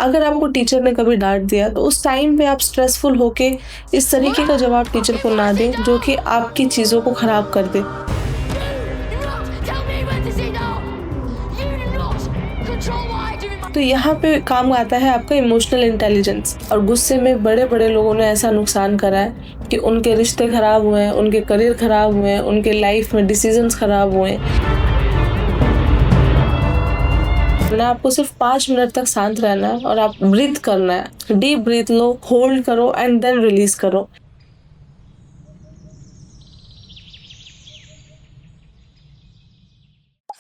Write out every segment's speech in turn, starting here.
अगर आपको टीचर ने कभी डांट दिया तो उस टाइम पे आप स्ट्रेसफुल होके इस तरीके का जवाब टीचर को ना दें जो कि आपकी चीज़ों को ख़राब कर दे। तो यहाँ पे काम आता है आपका इमोशनल इंटेलिजेंस। और गुस्से में बड़े बड़े लोगों ने ऐसा नुकसान करा है कि उनके रिश्ते ख़राब हुए हैं, उनके करियर ख़राब हुए हैं, उनके लाइफ में डिसीजंस ख़राब हुए हैं। आपको सिर्फ 5 मिनट तक शांत रहना है और आप ब्रीथ करना है। डीप ब्रीथ लो, होल्ड करो एंड देन रिलीज करो।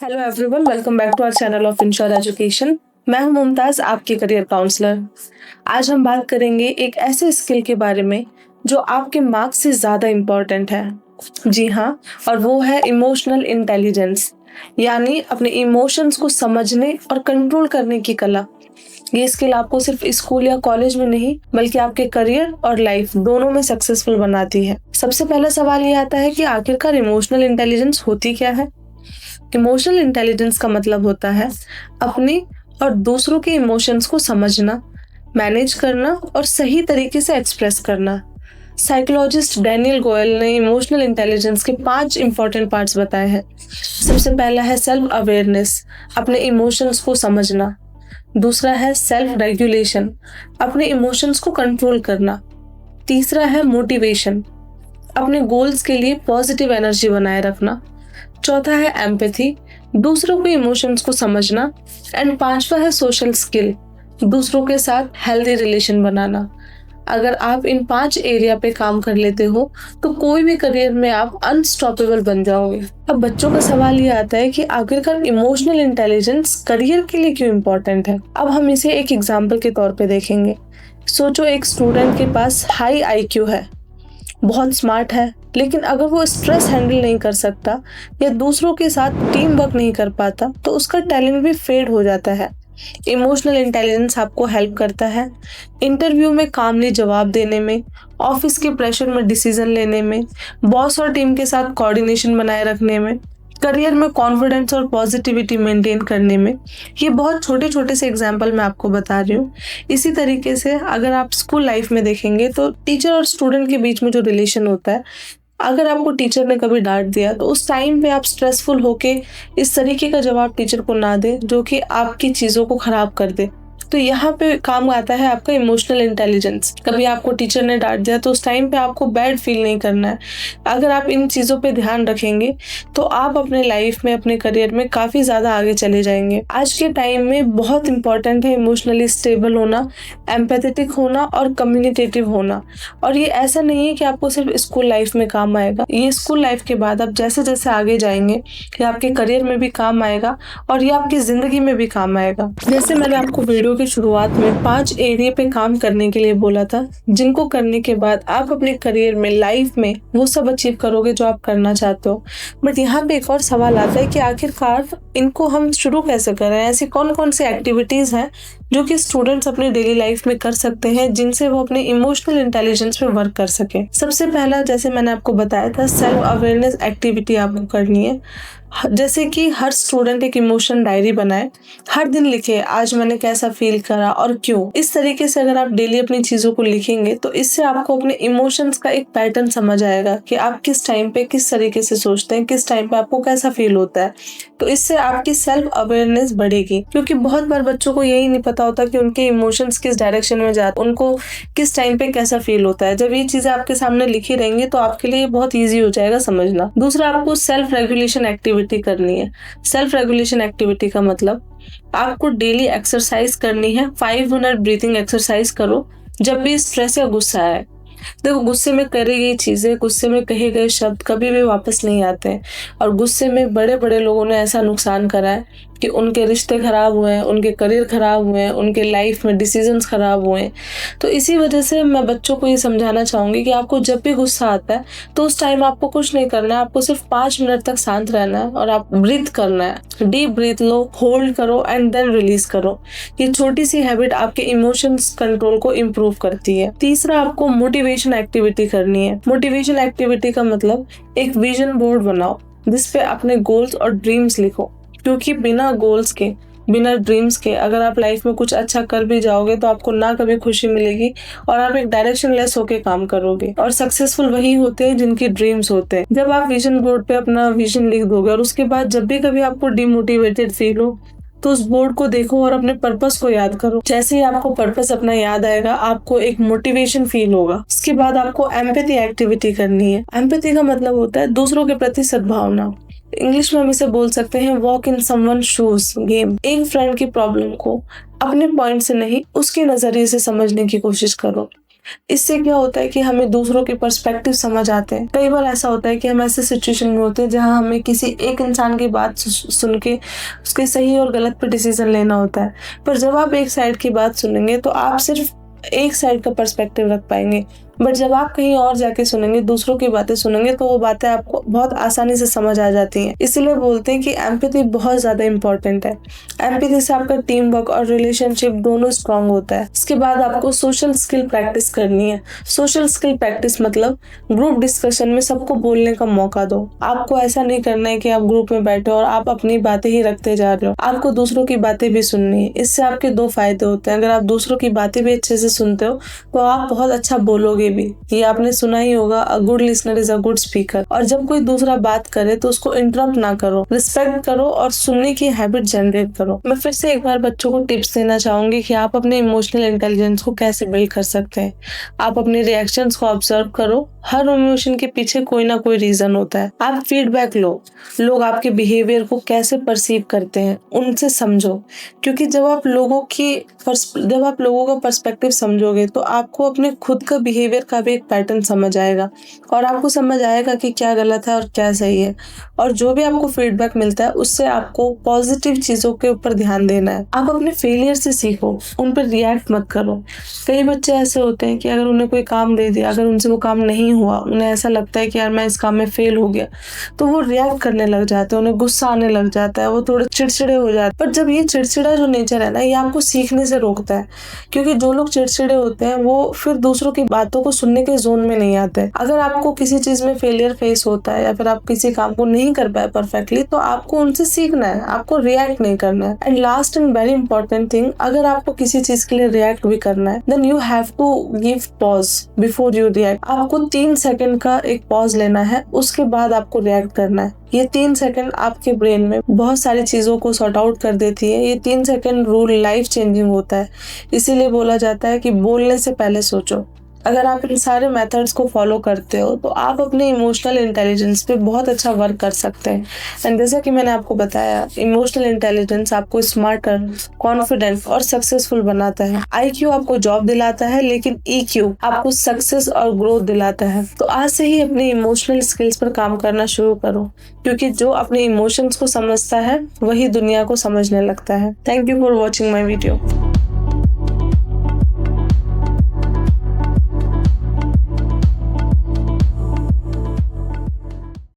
Hello everyone, welcome back to our channel of Insure Education. मैं हूं मुमताज, आपकी करियर काउंसलर। आज हम बात करेंगे एक ऐसे स्किल के बारे में जो आपके मार्क्स से ज़्यादा इम्पोर्टेंट है। जी हाँ, और वो है इमोशनल इंटेलिजेंस, यानी अपने इमोशंस को समझने और कंट्रोल करने की कला। ये स्किल आपको सिर्फ स्कूल या कॉलेज में नहीं बल्कि आपके करियर और लाइफ दोनों में सक्सेसफुल बनाती है। सबसे पहला सवाल ये आता है कि आखिरकार इमोशनल इंटेलिजेंस होती क्या है। इमोशनल इंटेलिजेंस का मतलब होता है अपनी और दूसरों के इमोशंस को समझना, मैनेज करना और सही तरीके से एक्सप्रेस करना। साइकोलॉजिस्ट डैनियल गोयल ने इमोशनल इंटेलिजेंस के 5 इंपॉर्टेंट पार्ट्स बताए हैं। सबसे पहला है सेल्फ अवेयरनेस, अपने इमोशंस को समझना। दूसरा है सेल्फ रेगुलेशन, अपने इमोशंस को कंट्रोल करना। तीसरा है मोटिवेशन, अपने गोल्स के लिए पॉजिटिव एनर्जी बनाए रखना। चौथा है एम्पैथी, दूसरों के इमोशंस को समझना। एंड 5वां है सोशल स्किल, दूसरों के साथ हेल्दी रिलेशन बनाना। अगर आप इन 5 एरिया पे काम कर लेते हो तो कोई भी करियर में आप अनस्टॉपेबल बन जाओगे। अब बच्चों का सवाल ये आता है कि आखिरकार इमोशनल इंटेलिजेंस करियर के लिए क्यों इम्पोर्टेंट है। अब हम इसे एक एग्जाम्पल के तौर पे देखेंगे। सोचो एक स्टूडेंट के पास हाई IQ है, बहुत स्मार्ट है, लेकिन अगर वो स्ट्रेस हैंडल नहीं कर सकता या दूसरों के साथ टीम वर्क नहीं कर पाता तो उसका टैलेंट भी फेड हो जाता है। इमोशनल इंटेलिजेंस आपको हेल्प करता है इंटरव्यू में कामली जवाब देने में, ऑफिस के प्रेशर में डिसीजन लेने में, बॉस और टीम के साथ कोऑर्डिनेशन बनाए रखने में, करियर में कॉन्फिडेंस और पॉजिटिविटी मेंटेन करने में। ये बहुत छोटे छोटे से एग्जाम्पल मैं आपको बता रही हूँ। इसी तरीके से अगर आप स्कूल लाइफ में देखेंगे तो टीचर और स्टूडेंट के बीच में जो रिलेशन होता है, अगर आपको टीचर ने कभी डांट दिया तो उस टाइम पे आप स्ट्रेसफुल होके इस तरीके का जवाब टीचर को ना दें जो कि आपकी चीज़ों को ख़राब कर दे। तो यहाँ पे काम आता है आपका इमोशनल इंटेलिजेंस। कभी आपको टीचर ने डांट दिया तो उस टाइम पे आपको बैड फील नहीं करना है। अगर आप इन चीज़ों पे ध्यान रखेंगे तो आप अपने लाइफ में, अपने करियर में काफ़ी ज़्यादा आगे चले जाएंगे। आज के टाइम में बहुत इंपॉर्टेंट है इमोशनली स्टेबल होना, एम्पैथेटिक होना और कम्युनिकेटिव होना। और ये ऐसा नहीं है कि आपको सिर्फ स्कूल लाइफ में काम आएगा, ये स्कूल लाइफ के बाद आप जैसे जैसे आगे जाएंगे ये आपके करियर में भी काम आएगा और ये आपकी ज़िंदगी में भी काम आएगा। जैसे मैंने आपको वीडियो शुरुआत में 5 एरिया पे काम करने के लिए बोला था, जिनको करने के बाद आप अपने करियर में, लाइफ में वो सब अचीव करोगे जो आप करना चाहते हो। बट यहाँ पे एक और सवाल आता है कि आखिरकार इनको हम शुरू कैसे करें। ऐसी कौन कौन सी एक्टिविटीज हैं जो कि स्टूडेंट्स अपने डेली लाइफ में कर सकते हैं जिनसे वो अपने इमोशनल इंटेलिजेंस पे वर्क कर सके। सबसे पहला, जैसे मैंने आपको बताया था, सेल्फ अवेयरनेस एक्टिविटी आपको करनी है। जैसे कि हर स्टूडेंट एक इमोशन डायरी बनाए, हर दिन लिखे आज मैंने कैसा फील करा और क्यों। इस तरीके से अगर आप डेली अपनी चीज़ों को लिखेंगे तो इससे आपको अपने इमोशंस का एक पैटर्न समझ आएगा कि आप किस टाइम पे किस तरीके से सोचते हैं, किस टाइम पे आपको कैसा फील होता है। तो इससे आपकी सेल्फ अवेयरनेस बढ़ेगी, क्योंकि बहुत बार बच्चों को यही नहीं पता होता कि उनके इमोशंस किस डायरेक्शन में जाते, उनको किस टाइम पे कैसा फील होता है। जब ये चीज़ें आपके सामने लिखी रहेंगी तो आपके लिए बहुत ईजी हो जाएगा समझना। दूसरा, आपको सेल्फ रेगुलेशन एक्टिविटी करनी है। सेल्फ रेगुलेशन एक्टिविटी का मतलब आपको डेली एक्सरसाइज करनी है। 5 मिनट ब्रीथिंग एक्सरसाइज करो जब भी स्ट्रेस या गुस्सा आए। देखो, गुस्से में करी गई चीज़ें, गुस्से में कहे गए शब्द कभी भी वापस नहीं आते हैं। और गुस्से में बड़े बड़े लोगों ने ऐसा नुकसान करा है कि उनके रिश्ते खराब हुए हैं, उनके करियर खराब हुए हैं, उनके लाइफ में डिसीजंस खराब हुए हैं। तो इसी वजह से मैं बच्चों को ये समझाना चाहूँगी कि आपको जब भी गुस्सा आता है तो उस टाइम आपको कुछ नहीं करना है, आपको सिर्फ 5 मिनट तक शांत रहना है और आप ब्रीथ करना है। डीप ब्रीथ लो, होल्ड करो एंड देन रिलीज करो। ये छोटी सी हैबिट आपके इमोशंस कंट्रोल को इम्प्रूव करती है। तीसरा, आपको मोटिवेशन एक्टिविटी करनी है। मोटिवेशन एक्टिविटी का मतलब एक विजन बोर्ड बनाओ जिसपे अपने गोल्स और ड्रीम्स लिखो, क्योंकि बिना गोल्स के बिना ड्रीम्स के अगर आप लाइफ में कुछ अच्छा कर भी जाओगे तो आपको ना कभी खुशी मिलेगी और आप एक डायरेक्शन लेस होके काम करोगे। और सक्सेसफुल वही होते हैं जिनकी ड्रीम्स होते हैं। जब आप विजन बोर्ड पे अपना विजन लिख दोगे और उसके बाद जब भी कभी आपको डिमोटिवेटेड फील हो तो उस बोर्ड को देखो और अपने पर्पस को याद करो। जैसे ही आपको पर्पस अपना याद आएगा आपको एक मोटिवेशन फील होगा। इसके बाद आपको एम्पैथी एक्टिविटी करनी है। एम्पैथी का मतलब होता है दूसरों के प्रति सद्भावना। इंग्लिश में हम इसे बोल सकते हैं walk in someone shoes game. एक फ्रेंड की प्रॉब्लम को अपने पॉइंट से नहीं उसके नजरिए से समझने की कोशिश करो। इससे क्या होता है कि हमें दूसरों के पर्सपेक्टिव समझ आते हैं। कई बार ऐसा होता है कि हम ऐसे सिचुएशन में होते हैं जहां हमें किसी एक इंसान की बात सुन के उसके सही और गलत पर डिसीजन लेना होता है। पर जब आप एक साइड की बात सुनेंगे तो आप सिर्फ एक साइड का पर्सपेक्टिव रख पाएंगे। बट जब आप कहीं और जाके सुनेंगे, दूसरों की बातें सुनेंगे तो वो बातें आपको बहुत आसानी से समझ आ जाती हैं। इसीलिए बोलते हैं कि एम्पैथी बहुत ज्यादा इंपॉर्टेंट है। एम्पैथी से आपका टीम वर्क और रिलेशनशिप दोनों स्ट्रांग होता है। इसके बाद आपको सोशल स्किल प्रैक्टिस करनी है। सोशल स्किल प्रैक्टिस मतलब ग्रुप डिस्कशन में सबको बोलने का मौका दो। आपको ऐसा नहीं करना है कि आप ग्रुप में बैठे और आप अपनी बातें ही रखते जा रहे हो। आपको दूसरों की बातें भी सुननी है। इससे आपके दो फायदे होते हैं। अगर आप दूसरों की बातें भी अच्छे से सुनते हो तो आप बहुत अच्छा बोलोगे भी। ये आपने सुना ही होगा, a good listener is a good speaker. और जब कोई दूसरा बात करे तो उसको इंटरप्ट ना करो, रिस्पेक्ट करो और सुनने की हैबिट जनरेट करो। मैं फिर से एक बार बच्चों को टिप्स देना चाहूंगी कि आप अपने इमोशनल इंटेलिजेंस को कैसे बिल्ड कर सकते हैं। आप अपने रिएक्शंस को ऑब्जर्व करो। हर इमोशन के पीछे कोई ना कोई रीजन होता है। आप फीडबैक लो। लोग आपके बिहेवियर को कैसे परसीव करते हैं उनसे समझो, क्योंकि जब आप लोगों का पर्सपेक्टिव समझोगे तो आपको अपने खुद का बिहेवियर का भी एक पैटर्न समझ आएगा और आपको समझ आएगा कि क्या गलत है और क्या सही है। और जो भी आपको फीडबैक मिलता है उससे आपको पॉजिटिव चीजों के ऊपर ध्यान देना है। आप अपने फेलियर से सीखो, उन पर रिएक्ट मत करो। कई बच्चे ऐसे होते हैं कि अगर उन्हें कोई काम दे दिया, अगर उनसे वो काम नहीं हुआ, उन्हें ऐसा लगता है कि यार मैं इस काम में फेल हो गया, तो वो रिएक्ट करने लग जाते हैं, उन्हें गुस्सा आने लग जाता है, वो थोड़े चिड़चिड़े हो जाते हैं। पर जब ये चिड़चिड़ा जो नेचर है ना, ये आपको सीखने से रोकता है। क्योंकि जो लोग चिड़चिड़े होते हैं वो फिर दूसरों की बातों को सुनने के जोन में नहीं आते। अगर आपको किसी चीज में फेलियर फेस होता है या फिर आप किसी काम को नहीं कर पाए परफेक्टली, तो आपको उनसे सीखना है, आपको रिएक्ट नहीं करना है। And last and very important thing, अगर आपको किसी चीज के लिए रिएक्ट भी करना है then you have to give pause before you react. आपको 3 सेकंड का एक पॉज लेना है, उसके बाद आपको रिएक्ट करना है। ये 3 सेकंड आपके ब्रेन में बहुत सारी चीजों को सॉर्ट आउट कर देती है। ये 3 सेकंड रूल लाइफ चेंजिंग होता है। इसीलिए बोला जाता है कि बोलने से पहले सोचो। अगर आप इन सारे मेथड्स को फॉलो करते हो तो आप अपने इमोशनल इंटेलिजेंस पे बहुत अच्छा वर्क कर सकते हैं। एंड जैसा कि मैंने आपको बताया, इमोशनल इंटेलिजेंस आपको स्मार्टर, कॉन्फिडेंट और सक्सेसफुल बनाता है। IQ आपको जॉब दिलाता है, लेकिन EQ आपको सक्सेस और ग्रोथ दिलाता है। तो आज से ही अपने इमोशनल स्किल्स पर काम करना शुरू करो, क्योंकि जो अपने इमोशंस को समझता है वही दुनिया को समझने लगता है। Thank you for watching my video.